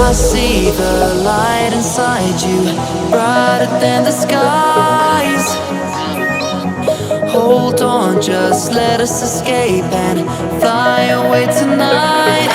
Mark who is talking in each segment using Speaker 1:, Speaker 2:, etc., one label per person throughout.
Speaker 1: I see the light inside you, brighter than the skies. Hold on, just let us escape and fly away tonight.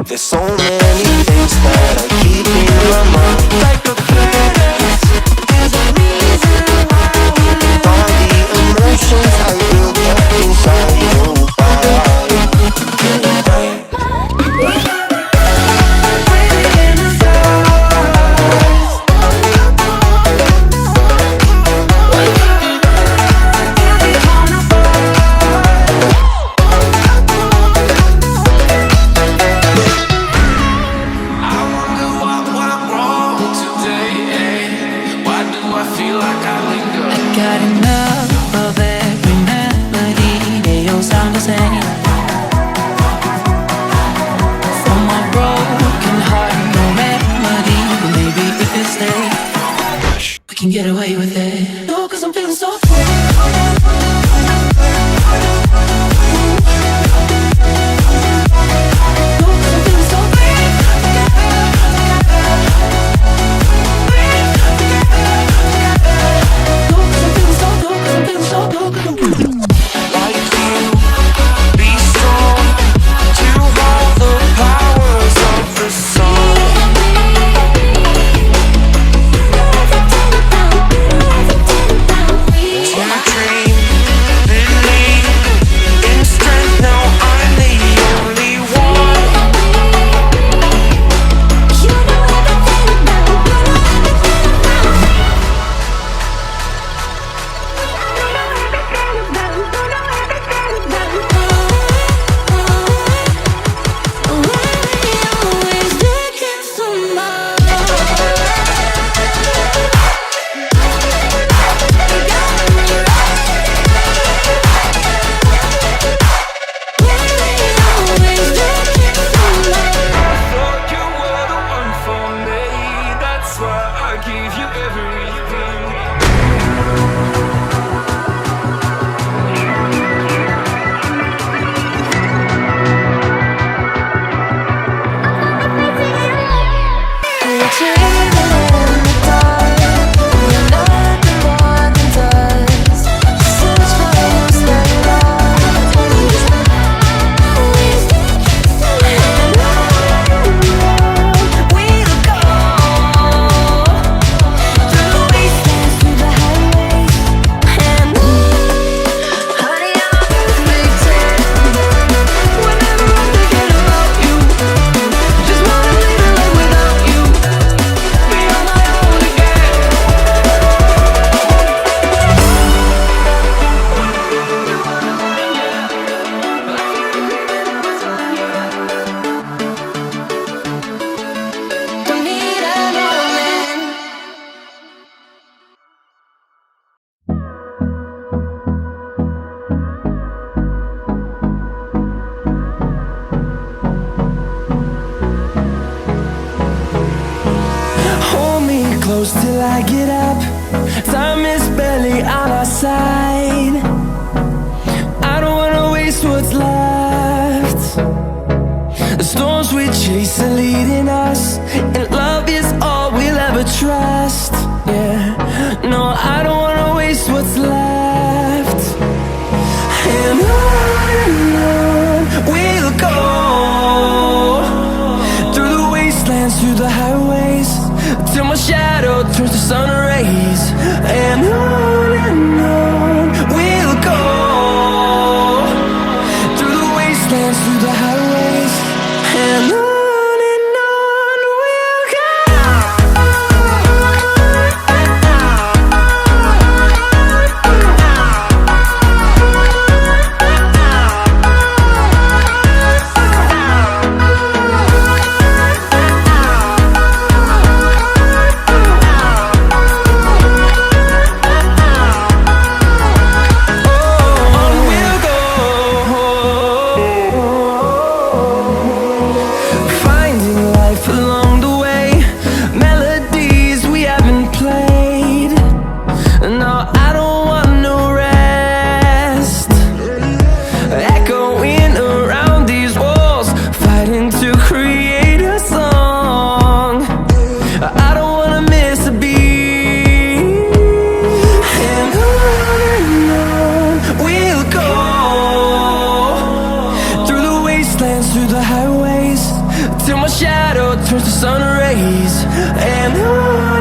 Speaker 2: There's so many things that I keep in my mind, like a planet. There's a reason why we live. All the emotions I built up inside you.
Speaker 1: Get away with it. No, 'cause I'm feeling so
Speaker 2: till I get up. Time is barely on our side. I don't wanna waste what's left. The storms we chase are leading us, and love is all we'll ever trust. Yeah, no, I don't wanna waste what's left. And on we'll go, through the wastelands, through the highways, till my shadow turns to sun rays. And on we'll go, through the wastelands, through the highways, and on we'll go. rays. And on